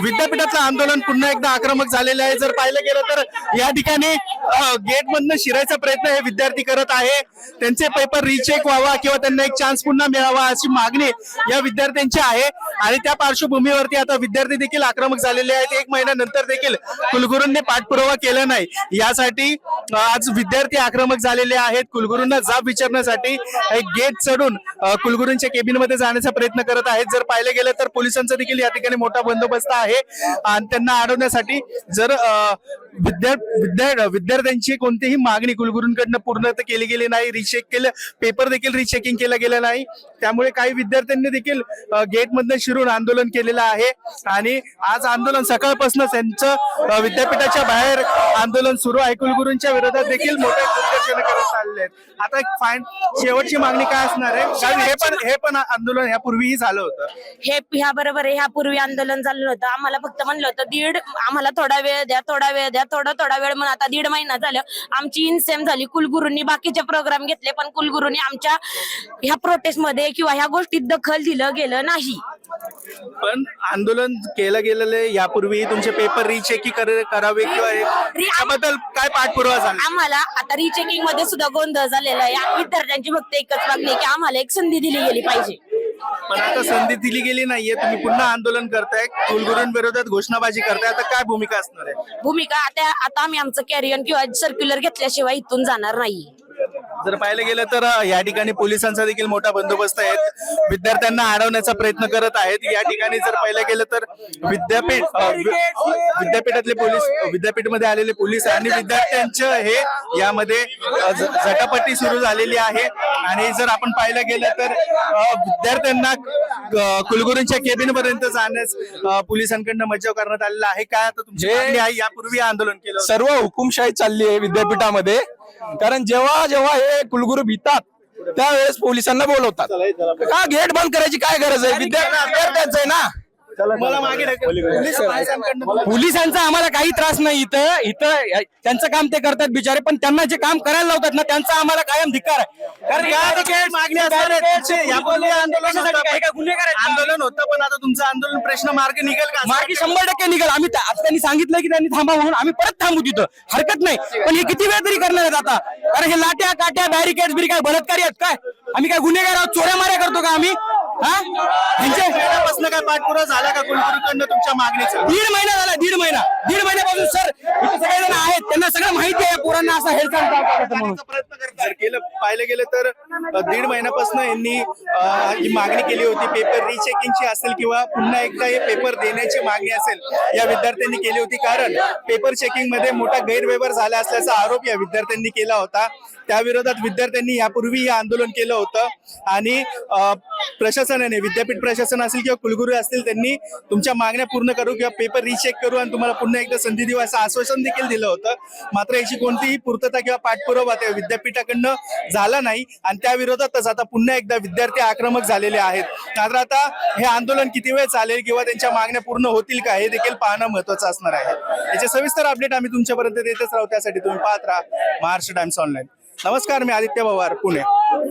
विद्यापीठाचं आंदोलन पुन्हा एकदा आक्रमक झालेलं आहे। जर पाहिलं गेलं तर या ठिकाणी गेट मधनं शिरायचा प्रयत्न हे विद्यार्थी करत आहे। त्यांचे पेपर रिचेक व्हावा किंवा त्यांना एक चान्स पुन्हा मिळावा अशी मागणी या विद्यार्थ्यांची आहे आणि त्या पार्श्वभूमीवरती आता विद्यार्थी देखील आक्रमक झालेले आहेत। 1 महिन्यानंतर देखील कुलगुरूंनी पाठपुरावा केला नाही, यासाठी आज विद्यार्थी आक्रमक झालेले आहेत। कुलगुरूंना जाब विचारण्यासाठी एक गेट चढून कुलगुरूंच्या केबिन मध्ये जाण्याचा प्रयत्न करत आहेत। जर पाहिलं गेलं तर पोलिसांचा देखील या ठिकाणी मोठा बंदोबस्त आहे आणि त्यांना अडवण्यासाठी जर विद्यार्थ्यांची कोणतीही मागणी कुलगुरूंकडनं पूर्ण केली गेली नाही, रिचेक केलं, पेपर देखील रिचेकिंग केलं गेलं नाही, त्यामुळे काही विद्यार्थ्यांनी देखील गेट मधनं शिरून आंदोलन केलेलं आहे आणि आज आंदोलन सकाळपासून त्यांचं विद्यापीठाच्या बाहेर आंदोलन सुरू आहे। कुलगुरूंच्या विरोधात देखील मोठ्या प्रदर्शन करत चालले आहेत। आता एक शेवटची मागणी काय असणार आहे, कारण हे पण आंदोलन यापूर्वीही झालं होतं। ह्या बरोबर आहे, ह्यापूर्वी आंदोलन झालं होतं। आम्हाला फक्त म्हणलं होतं आम्हाला थोडा वेळ द्या, थोडा वेळ द्या, थोडा वेळ म्हणून आता 1.5 महिना झालं आमची इनसेम झाली। कुलगुरूंनी बाकीचे प्रोग्राम घेतले पण कुलगुरूंनी आमच्या ह्या प्रोटेस्ट मध्ये किंवा ह्या गोष्टीत दखल दिलं गेलं नाही। पण आंदोलन केलं गेलेलं यापूर्वी तुमचे पेपर रिचेकिंग करावे किंवा याबद्दल काय पाठपुरावा झाला? आम्हाला आता रिचेकिंग मध्ये सुद्धा गोंधळ झालेला आहे। विद्यार्थ्यांची फक्त एकच मागणी की आम्हाला एक संधी दिली गेली पाहिजे। पण आता संधी दिली गेली नाहीये, तुम्ही पुन्हा आंदोलन करताय, कुलगुरूंविरोधात घोषणाबाजी करताय, आता काय भूमिका असणार आहे? भूमिका आता आम्ही आमचं कॅरियर किंवा सर्क्युलर घेतल्याशिवाय इथून जाणार नाही। जर पाहिलं गेलं तर या ठिकाणी पोलिसांचा देखील मोठा बंदोबस्त आहे, विद्यार्थ्यांना अडवण्याचा प्रयत्न करत आहेत। या ठिकाणी जर पाहिलं गेलं तर विद्यापीठातले पोलीस, विद्यापीठामध्ये आलेले पोलीस आणि विद्यार्थ्यांचं हे यामध्ये झटापटी सुरू झालेली आहे आणि जर आपण पाहिलं गेलं तर विद्यार्थ्यांना कुलगुरूंच्या केबिन पर्यंत जाण्यास पोलिसांकडनं मज्जाव करण्यात आलेला आहे। काय आता तुमची मागणी आहे? यापूर्वी आंदोलन केलं, सर्व हुकुमशाही चालली आहे विद्यापीठामध्ये, कारण जेव्हा जेव्हा हे कुलगुरू भितात त्यावेळेस पोलिसांना बोलवतात। का गेट बंद करायची काय गरज आहे? विद्यार्थ्यांचं आहे ना। पोलिसांचा आम्हाला काही त्रास नाही, इथं त्यांचं काम ते करतात बिचारे, पण त्यांना जे काम करायला लावतात ना त्यांचा आम्हाला कायम धिक्कार आहे। कारण आंदोलन होतं पण आता तुमचं आंदोलन प्रश्न मार्ग निघेल का? मार्गी 100% निघेल। आम्ही आता त्यांनी सांगितलं की त्यांनी थांबा म्हणून, आम्ही परत थांबू तिथं, हरकत नाही। पण हे किती वेळ तरी करणार आहेत आता? कारण हे लाट्या काट्या बॅरिकेड बिरिकेड बलात्कारी आहेत काय? आम्ही काय गुन्हेगार आहोत? चोऱ्या माऱ्या करतो का आम्ही? काय पाठपुरावा झाला का कुलगुरूकडनं तुमच्या मागणीचा? 1.5 महिना झाला, 1.5 महिन्यापासून सर इथे सगळेजण आहेत, त्यांना सगळं माहिती आहे पोरांना असं हेरसांड म्हणून। जर पाहिलं गेलं तर 1.5 महिन्यापासून यांनी ही मागणी केली होती, पेपर रिचेकिंगची असेल किंवा पुन्हा एकदा हे पेपर देण्याची मागणी असेल, या विद्यार्थ्यांनी केली होती। कारण पेपर चेकिंग मध्ये मोठा गैरव्यवहार झाला असल्याचा आरोप या विद्यार्थ्यांनी केला होता। त्या विरोधात विद्यार्थ्यांनी यापूर्वी हे आंदोलन केलं होतं आणि प्रशासनाने, विद्यापीठ प्रशासन असेल किंवा कुलगुरू असतील, त्यांनी तुमच्या मागण्या पूर्ण करू किंवा पेपर रिचेक करू आणि तुम्हाला पुन्हा एकदा संधी देऊ असं आश्वासन देखील दिलं होतं। मात्र याची कोणतीही पूर्तता किंवा पाठपुरावा त्या विद्यापीठाकडनं झाला नाही आणि त्या विरोधातच आता पुन्हा एकदा विद्यार्थी आक्रमक झालेले आहेत। मात्र आता हे आंदोलन किती वेळ चालेल किंवा त्यांच्या मागण्या पूर्ण होतील का हे देखील पाहणं महत्वाचं असणार आहे। याचे सविस्तर अपडेट आम्ही तुमच्यापर्यंत देतच राहू, त्यासाठी तुम्ही पाहत राहा महाराष्ट्र टाइम्स ऑनलाईन। नमस्कार, मी आदित्य पवार, पुणे।